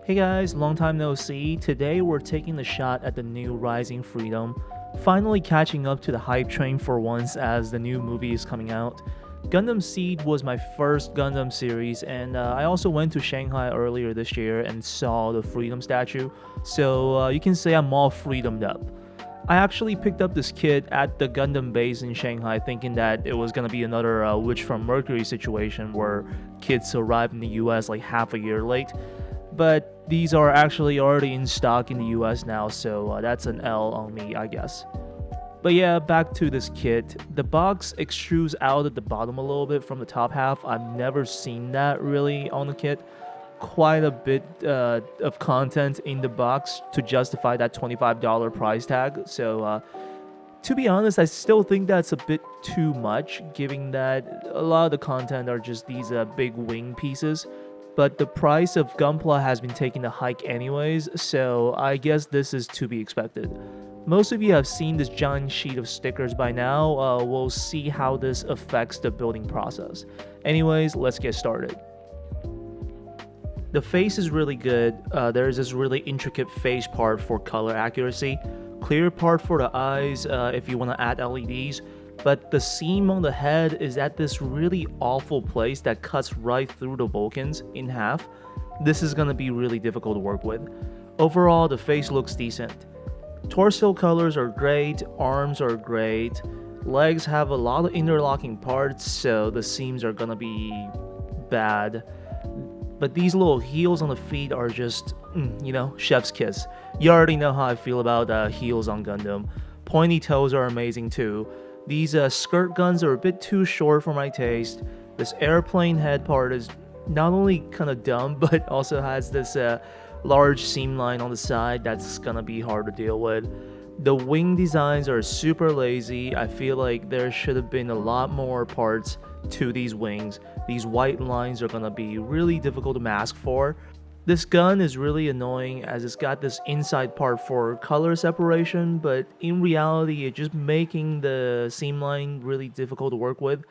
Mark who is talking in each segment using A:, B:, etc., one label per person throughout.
A: Hey guys, long time no see. Today we're taking the shot at the new Rising Freedom, finally catching up to the hype train for once as the new movie is coming out. Gundam Seed was my first Gundam series, and I also went to Shanghai earlier this year and saw the Freedom statue, so you can say I'm all freedomed up. I actually picked up this kit at the Gundam base in Shanghai thinking that it was gonna be another Witch from Mercury situation where kits arrive in the US like half a year late, but these are actually already in stock in the US now, so that's an L on me, I guess. But yeah, back to this kit. The box extrudes out at the bottom a little bit from the top half. I've never seen that really on the kit. Quite a bit of content in the box to justify that $25 price tag. So to be honest, I still think that's a bit too much, given that a lot of the content are just these big wing pieces. But the price of Gunpla has been taking a hike anyways, so I guess this is to be expected. Most of you have seen this giant sheet of stickers by now. We'll see how this affects the building process. Anyways, let's get started. The face is really good. There's this really intricate face part for color accuracy, clear part for the eyes if you want to add LEDs, but the seam on the head is at this really awful place that cuts right through the Vulcans in half. This is going to be really difficult to work with. Overall, the face looks decent. Torso colors are great, arms are great, legs have a lot of interlocking parts, so the seams are going to be bad. But these little heels on the feet are just, chef's kiss. You already know how I feel about heels on Gundam. Pointy toes are amazing too. These skirt guns are a bit too short for my taste. This airplane head part is not only kind of dumb, but also has this large seam line on the side that's gonna be hard to deal with. The wing designs are super lazy. I feel like there should have been a lot more parts to these wings. These white lines are gonna be really difficult to mask for. This gun is really annoying as it's got this inside part for color separation, but in reality it's just making the seam line really difficult to work with.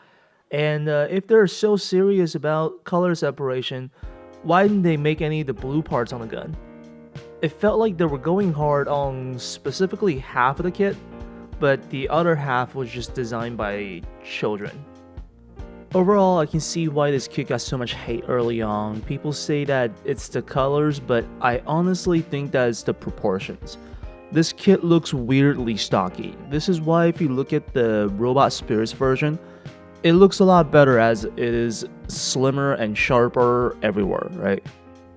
A: And if they're so serious about color separation, why didn't they make any of the blue parts on the gun? It felt like they were going hard on specifically half of the kit, but the other half was just designed by children. Overall, I can see why this kit got so much hate early on. People say that it's the colors, but I honestly think that it's the proportions. This kit looks weirdly stocky. This is why if you look at the Robot Spirits version, it looks a lot better as it is slimmer and sharper everywhere, right?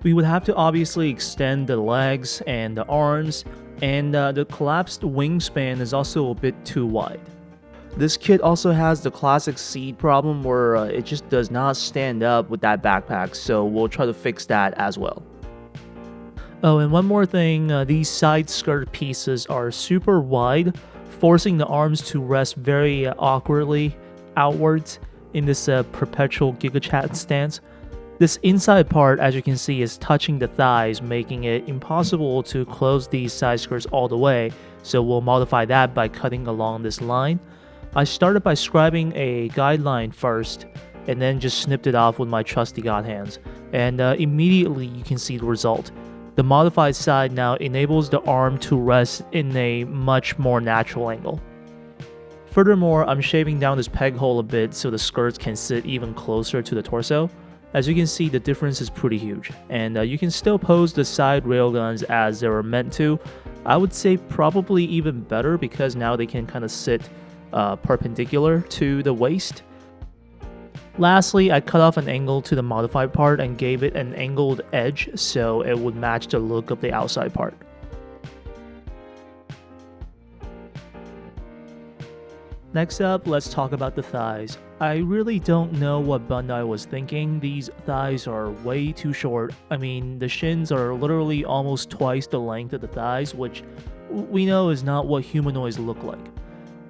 A: We would have to obviously extend the legs and the arms, and the collapsed wingspan is also a bit too wide. This kit also has the classic seed problem where it just does not stand up with that backpack, so we'll try to fix that as well. Oh, and one more thing, these side skirt pieces are super wide, forcing the arms to rest very awkwardly outwards in this perpetual gigachat stance. This inside part, as you can see, is touching the thighs, making it impossible to close these side skirts all the way, so we'll modify that by cutting along this line. I started by scribing a guideline first, and then just snipped it off with my trusty god hands, and immediately you can see the result. The modified side now enables the arm to rest in a much more natural angle. Furthermore, I'm shaving down this peg hole a bit so the skirts can sit even closer to the torso. As you can see, the difference is pretty huge, and you can still pose the side railguns as they were meant to. I would say probably even better because now they can kind of sit perpendicular to the waist. Lastly, I cut off an angle to the modified part and gave it an angled edge so it would match the look of the outside part. Next up, let's talk about the thighs. I really don't know what Bandai was thinking. These thighs are way too short. I mean, the shins are literally almost twice the length of the thighs, which we know is not what humanoids look like.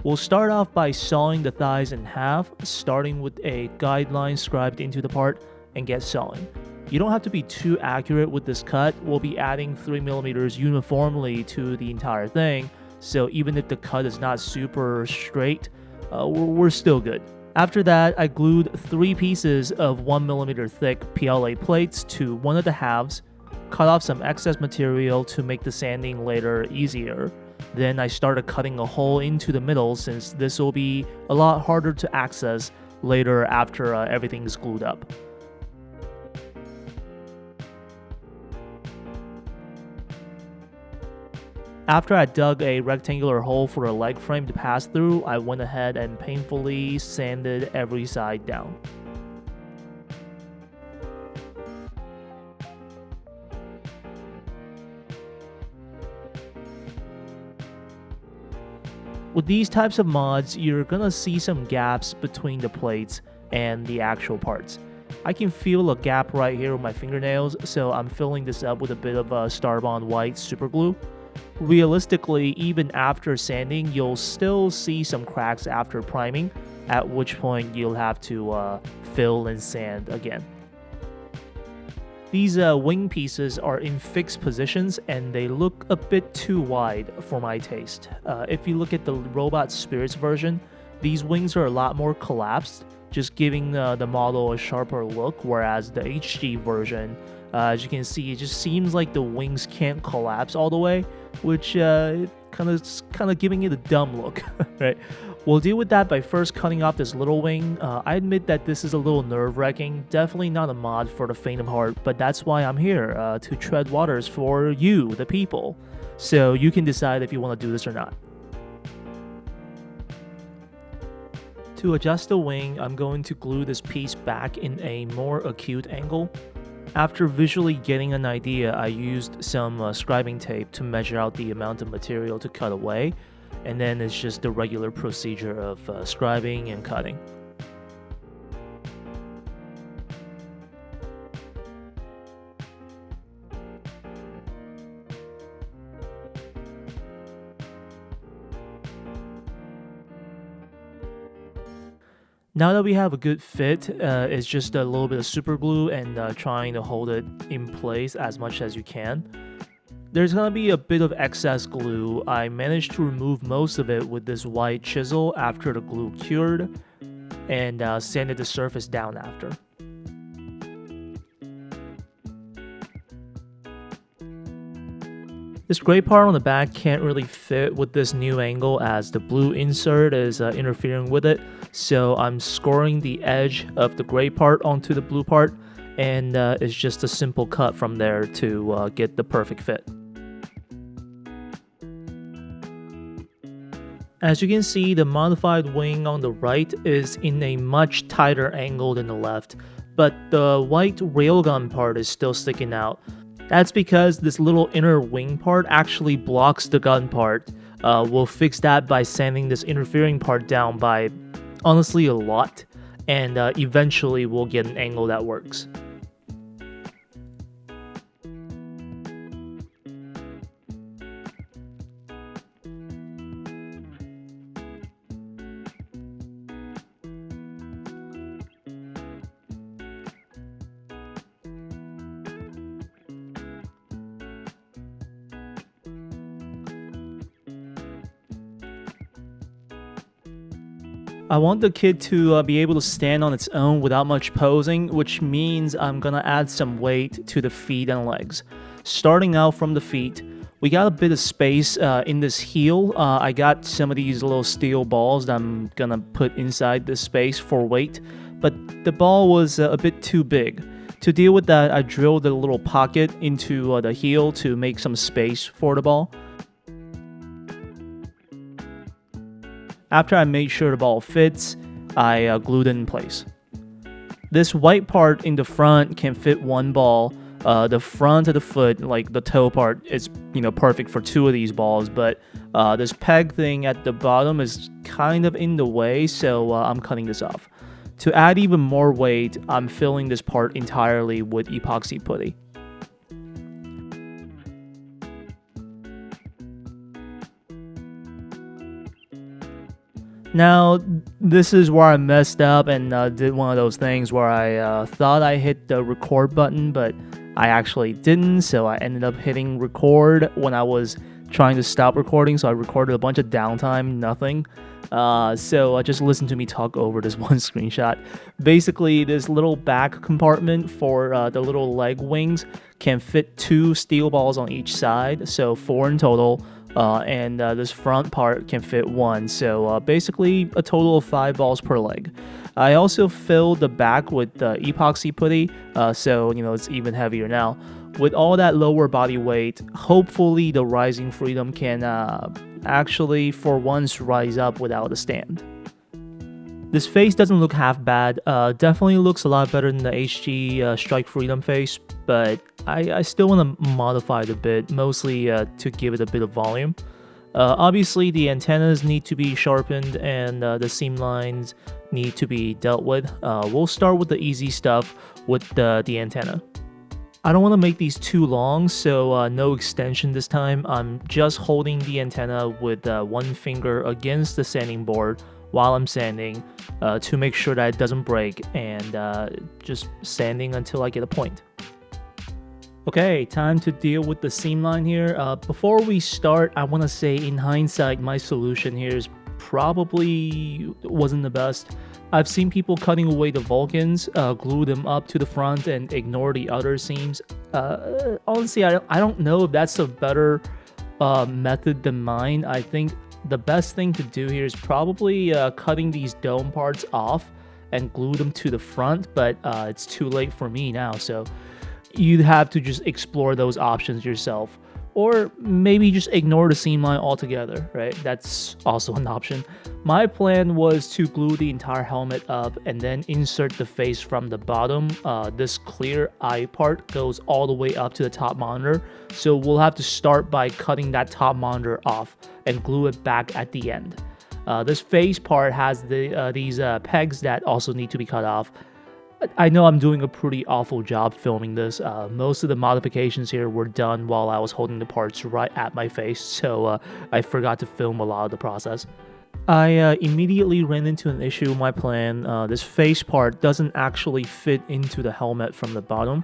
A: We'll start off by sawing the thighs in half, starting with a guideline scribed into the part, and get sawing. You don't have to be too accurate with this cut. We'll be adding 3mm uniformly to the entire thing, so even if the cut is not super straight, we're still good. After that, I glued 3 pieces of 1mm thick PLA plates to one of the halves, cut off some excess material to make the sanding later easier. Then I started cutting a hole into the middle since this will be a lot harder to access later after everything is glued up. After I dug a rectangular hole for a leg frame to pass through, I went ahead and painfully sanded every side down. With these types of mods, you're gonna see some gaps between the plates and the actual parts. I can feel a gap right here with my fingernails, so I'm filling this up with a bit of Starbond White super glue. Realistically, even after sanding, you'll still see some cracks after priming, at which point you'll have to fill and sand again. These wing pieces are in fixed positions and they look a bit too wide for my taste. If you look at the Robot Spirits version, these wings are a lot more collapsed, just giving the model a sharper look, whereas the HG version, as you can see, it just seems like the wings can't collapse all the way, which kind of giving it a dumb look, right? We'll deal with that by first cutting off this little wing. I admit that this is a little nerve-wracking, definitely not a mod for the faint of heart, but that's why I'm here, to tread waters for you, the people. So you can decide if you want to do this or not. To adjust the wing, I'm going to glue this piece back in a more acute angle. After visually getting an idea, I used some scribing tape to measure out the amount of material to cut away, and then it's just the regular procedure of scribing and cutting. Now that we have a good fit, it's just a little bit of super glue and trying to hold it in place as much as you can. There's gonna be a bit of excess glue. I managed to remove most of it with this white chisel after the glue cured, and sanded the surface down after. This gray part on the back can't really fit with this new angle as the blue insert is interfering with it, so I'm scoring the edge of the gray part onto the blue part, and it's just a simple cut from there to get the perfect fit. As you can see, the modified wing on the right is in a much tighter angle than the left, but the white railgun part is still sticking out. That's because this little inner wing part actually blocks the gun part. We'll fix that by sanding this interfering part down by, honestly, a lot, and eventually we'll get an angle that works. I want the kit to be able to stand on its own without much posing, which means I'm gonna add some weight to the feet and legs. Starting out from the feet, we got a bit of space in this heel. I got some of these little steel balls that I'm gonna put inside this space for weight, but the ball was a bit too big. To deal with that, I drilled a little pocket into the heel to make some space for the ball. After I made sure the ball fits, I glued it in place. This white part in the front can fit one ball. The front of the foot, like the toe part, is perfect for two of these balls, but this peg thing at the bottom is kind of in the way, so I'm cutting this off. To add even more weight, I'm filling this part entirely with epoxy putty. Now, this is where I messed up and did one of those things where I thought I hit the record button, but I actually didn't, so I ended up hitting record when I was trying to stop recording, so I recorded a bunch of downtime, nothing. So just listen to me talk over this one screenshot. Basically, this little back compartment for the little leg wings can fit 2 steel balls on each side, so 4 in total. And this front part can fit 1, so basically a total of 5 balls per leg. I also filled the back with epoxy putty, so it's even heavier now. With all that lower body weight, hopefully the Rising Freedom can actually for once rise up without a stand. This face doesn't look half bad, definitely looks a lot better than the HG Strike Freedom face, but I still want to modify it a bit, mostly to give it a bit of volume. Obviously the antennas need to be sharpened and the seam lines need to be dealt with. We'll start with the easy stuff with the antenna. I don't want to make these too long, so no extension this time. I'm just holding the antenna with one finger against the sanding board while I'm sanding to make sure that it doesn't break, and just sanding until I get a point. Okay, time to deal with the seam line here. Before we start, I want to say in hindsight, my solution here is probably wasn't the best. I've seen people cutting away the Vulcans, glue them up to the front and ignore the other seams. Honestly, I don't know if that's a better method than mine. I think the best thing to do here is probably cutting these dome parts off and glue them to the front, but it's too late for me now, so you'd have to just explore those options yourself. Or maybe just ignore the seam line altogether, right? That's also an option. My plan was to glue the entire helmet up and then insert the face from the bottom. This clear eye part goes all the way up to the top monitor, so we'll have to start by cutting that top monitor off and glue it back at the end. This face part has these pegs that also need to be cut off. I know I'm doing a pretty awful job filming this. Most of the modifications here were done while I was holding the parts right at my face, so I forgot to film a lot of the process. I immediately ran into an issue with my plan. This face part doesn't actually fit into the helmet from the bottom.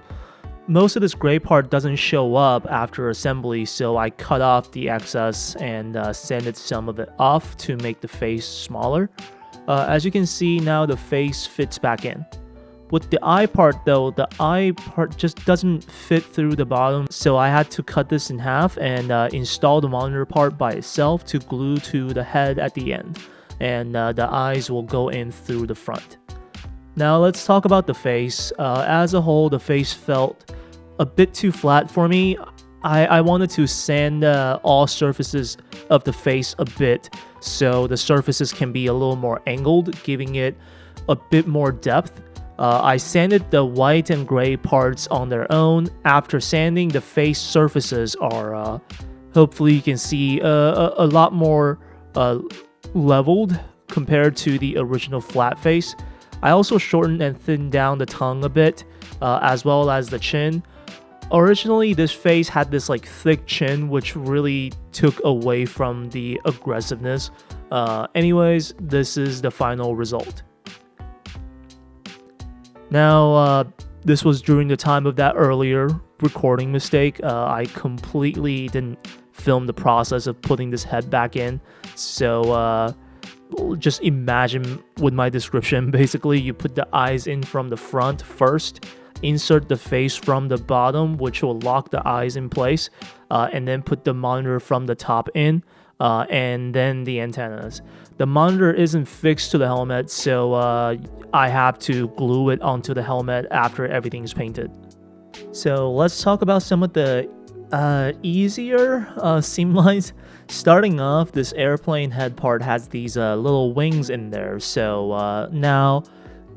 A: Most of this gray part doesn't show up after assembly, so I cut off the excess and sanded some of it off to make the face smaller. As you can see now, the face fits back in. With the eye part though, the eye part just doesn't fit through the bottom, so I had to cut this in half and install the monitor part by itself to glue to the head at the end, and the eyes will go in through the front. Now let's talk about the face. As a whole, the face felt a bit too flat for me. I wanted to sand all surfaces of the face a bit so the surfaces can be a little more angled, giving it a bit more depth. I sanded the white and gray parts on their own. After sanding, the face surfaces are, hopefully you can see, a lot more leveled compared to the original flat face. I also shortened and thinned down the tongue a bit, as well as the chin. Originally, this face had this thick chin, which really took away from the aggressiveness. Anyways, this is the final result. Now, this was during the time of that earlier recording mistake. I completely didn't film the process of putting this head back in. So just imagine with my description. Basically, you put the eyes in from the front first, insert the face from the bottom, which will lock the eyes in place, and then put the monitor from the top in, and then the antennas. The monitor isn't fixed to the helmet, so I have to glue it onto the helmet after everything's painted. So let's talk about some of the easier seam lines. Starting off, this airplane head part has these little wings in there, so now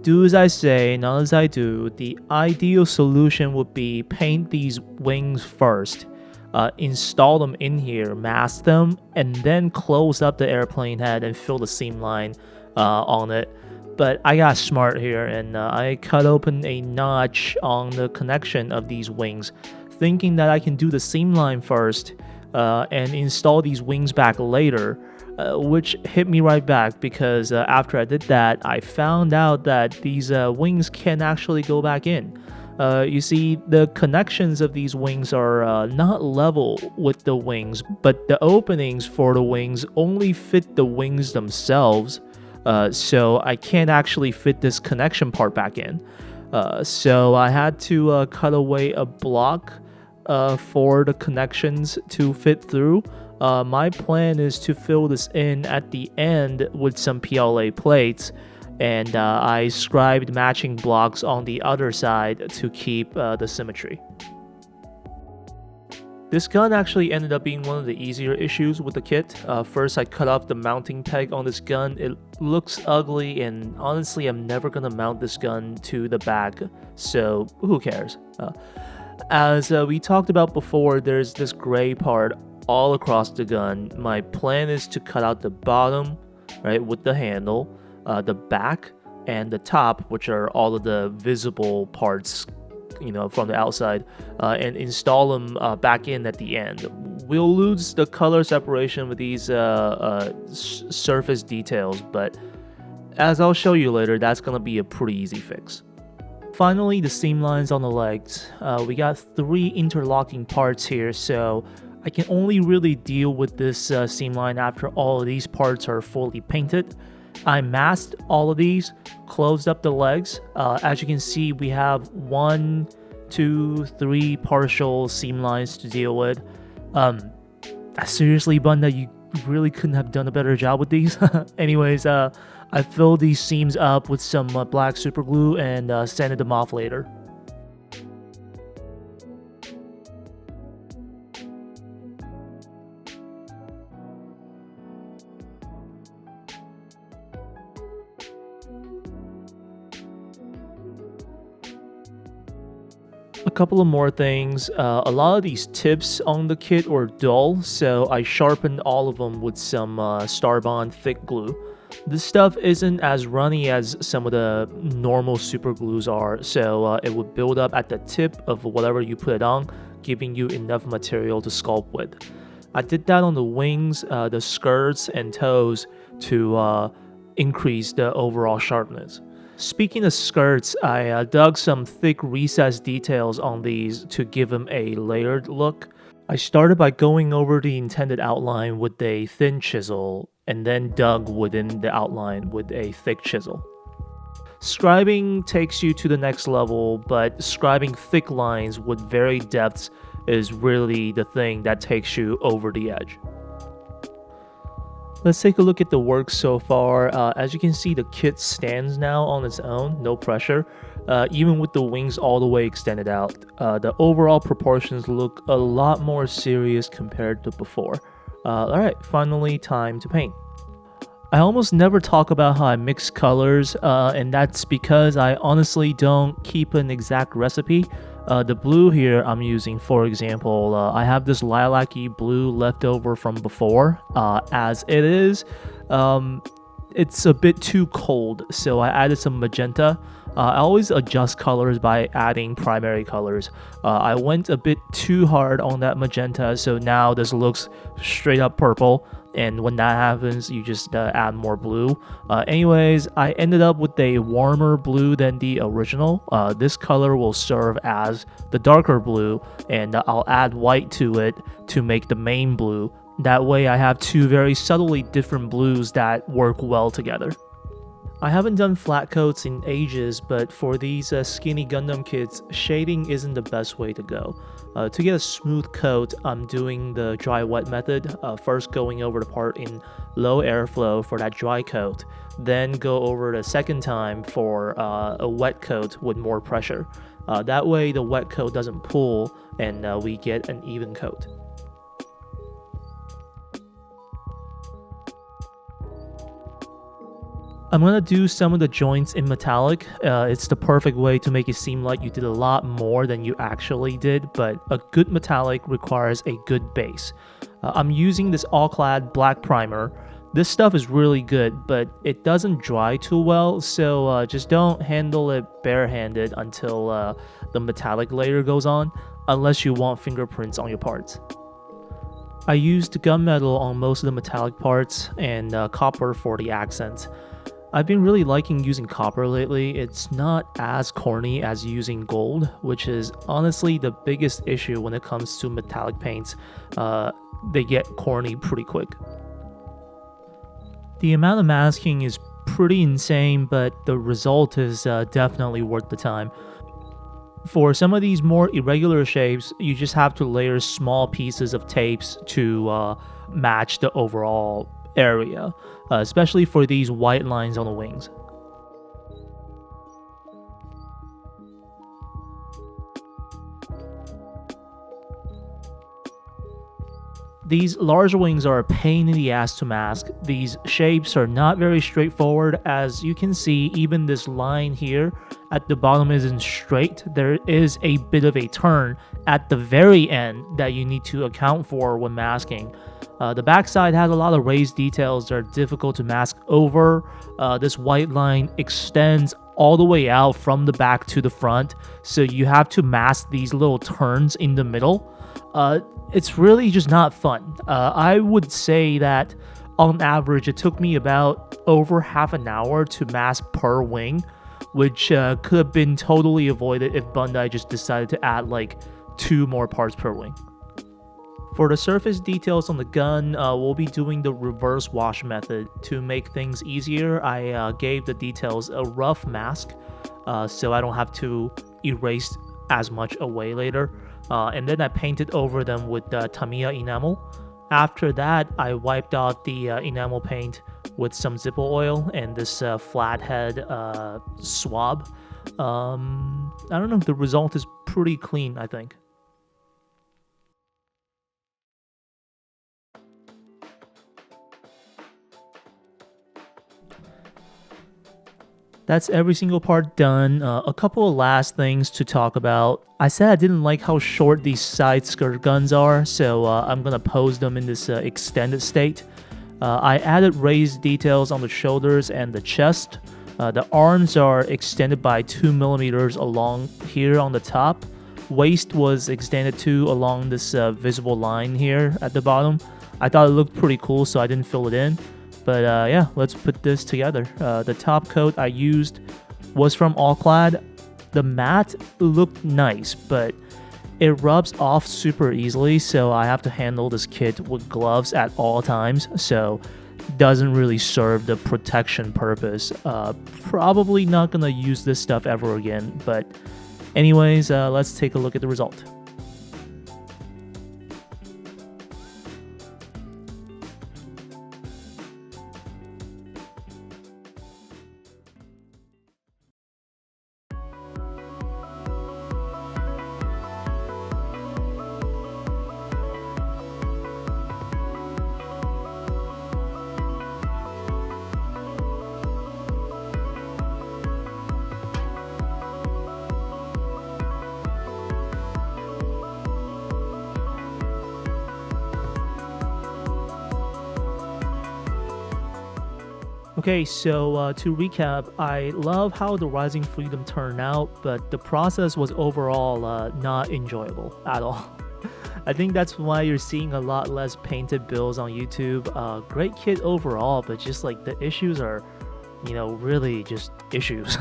A: do as I say, not as I do. The ideal solution would be paint these wings first, install them in here, mask them, and then close up the airplane head and fill the seam line on it. But I got smart here and I cut open a notch on the connection of these wings, thinking that I can do the seam line first and install these wings back later, which hit me right back because after I did that, I found out that these wings can actually go back in. You see, the connections of these wings are not level with the wings, but the openings for the wings only fit the wings themselves, so I can't actually fit this connection part back in. So I had to cut away a block for the connections to fit through. My plan is to fill this in at the end with some PLA plates, and I scribed matching blocks on the other side to keep the symmetry. This gun actually ended up being one of the easier issues with the kit. First, I cut off the mounting peg on this gun. It looks ugly, and honestly, I'm never gonna mount this gun to the back, so who cares? As we talked about before, there's this gray part all across the gun. My plan is to cut out the bottom, right, with the handle, the back, and the top, which are all of the visible parts, you know, from the outside, and install them back in at the end. We'll lose the color separation with these surface details, but as I'll show you later, that's gonna be a pretty easy fix. Finally, the seam lines on the legs. We got 3 interlocking parts here, so I can only really deal with this seam line after all of these parts are fully painted. I masked all of these, closed up the legs. As you can see, we have 1, 2, 3 partial seam lines to deal with. Seriously, Bunda, you really couldn't have done a better job with these. Anyways, I filled these seams up with some black super glue and sanded them off later. A couple of more things. A lot of these tips on the kit were dull, so I sharpened all of them with some Starbond thick glue. This stuff isn't as runny as some of the normal super glues are, so it would build up at the tip of whatever you put it on, giving you enough material to sculpt with. I did that on the wings, the skirts, and toes to increase the overall sharpness. Speaking of skirts, I dug some thick recessed details on these to give them a layered look. I started by going over the intended outline with a thin chisel, and then dug within the outline with a thick chisel. Scribing takes you to the next level, but scribing thick lines with varied depths is really the thing that takes you over the edge. Let's take a look at the work so far. As you can see, the kit stands now on its own, no pressure, even with the wings all the way extended out. The overall proportions look a lot more serious compared to before. Alright, finally time to paint. I almost never talk about how I mix colors, and that's because I honestly don't keep an exact recipe. The blue here I'm using, for example, I have this lilac-y blue left over from before. As it is, it's a bit too cold, so I added some magenta. I always adjust colors by adding primary colors. I went a bit too hard on that magenta, so now this looks straight up purple. And when that happens, you just add more blue. Anyways, I ended up with a warmer blue than the original. This color will serve as the darker blue, and I'll add white to it to make the main blue. That way I have 2 very subtly different blues that work well together. I haven't done flat coats in ages, but for these skinny Gundam kits, shading isn't the best way to go. To get a smooth coat, I'm doing the dry wet method, first going over the part in low airflow for that dry coat, then go over the second time for a wet coat with more pressure. That way the wet coat doesn't pull and we get an even coat. I'm gonna do some of the joints in metallic. It's the perfect way to make it seem like you did a lot more than you actually did, but a good metallic requires a good base. I'm using this all-clad black primer. This stuff is really good, but it doesn't dry too well, so just don't handle it barehanded until the metallic layer goes on, unless you want fingerprints on your parts. I used gunmetal on most of the metallic parts and copper for the accents. I've been really liking using copper lately. It's not as corny as using gold, which is honestly the biggest issue when it comes to metallic paints. They get corny pretty quick. The amount of masking is pretty insane, but the result is definitely worth the time. For some of these more irregular shapes, you just have to layer small pieces of tapes to match the overall area, especially for these white lines on the wings. These large wings are a pain in the ass to mask. These shapes are not very straightforward. As you can see, even this line here at the bottom isn't straight. There is a bit of a turn at the very end that you need to account for when masking. The backside has a lot of raised details that are difficult to mask over. This white line extends all the way out from the back to the front, so you have to mask these little turns in the middle. It's really just not fun. I would say that on average it took me about over half an hour to mask per wing, which could have been totally avoided if Bandai just decided to add like 2 more parts per wing. For the surface details on the gun, we'll be doing the reverse wash method. To make things easier, I gave the details a rough mask, so I don't have to erase as much away later. And then I painted over them with Tamiya enamel. After that, I wiped out the enamel paint with some Zippo oil and this flathead swab. I don't know, the result is pretty clean, I think. That's every single part done. A couple of last things to talk about. I said I didn't like how short these side skirt guns are, so I'm gonna pose them in this extended state. I added raised details on the shoulders and the chest. The arms are extended by 2 millimeters along here on the top. Waist was extended too along this visible line here at the bottom. I thought it looked pretty cool, so I didn't fill it in. But yeah, let's put this together. The top coat I used was from Allclad. The matte looked nice, but it rubs off super easily, so I have to handle this kit with gloves at all times, so doesn't really serve the protection purpose. Probably not gonna use this stuff ever again, but anyways, let's take a look at the result. Okay, so to recap, I love how the Rising Freedom turned out, but the process was overall not enjoyable at all. I think that's why you're seeing a lot less painted builds on YouTube. Great kit overall, but just like the issues are, really just issues.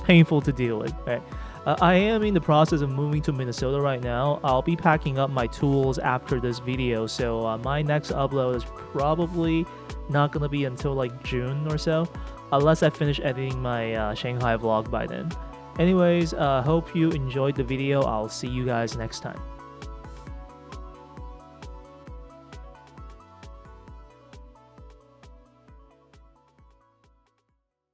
A: Painful to deal with, right? I am in the process of moving to Minnesota right now. I'll be packing up my tools after this video, so my next upload is probably not gonna be until like June or so, unless I finish editing my Shanghai vlog by then. Anyways, hope you enjoyed the video. I'll see you guys next time.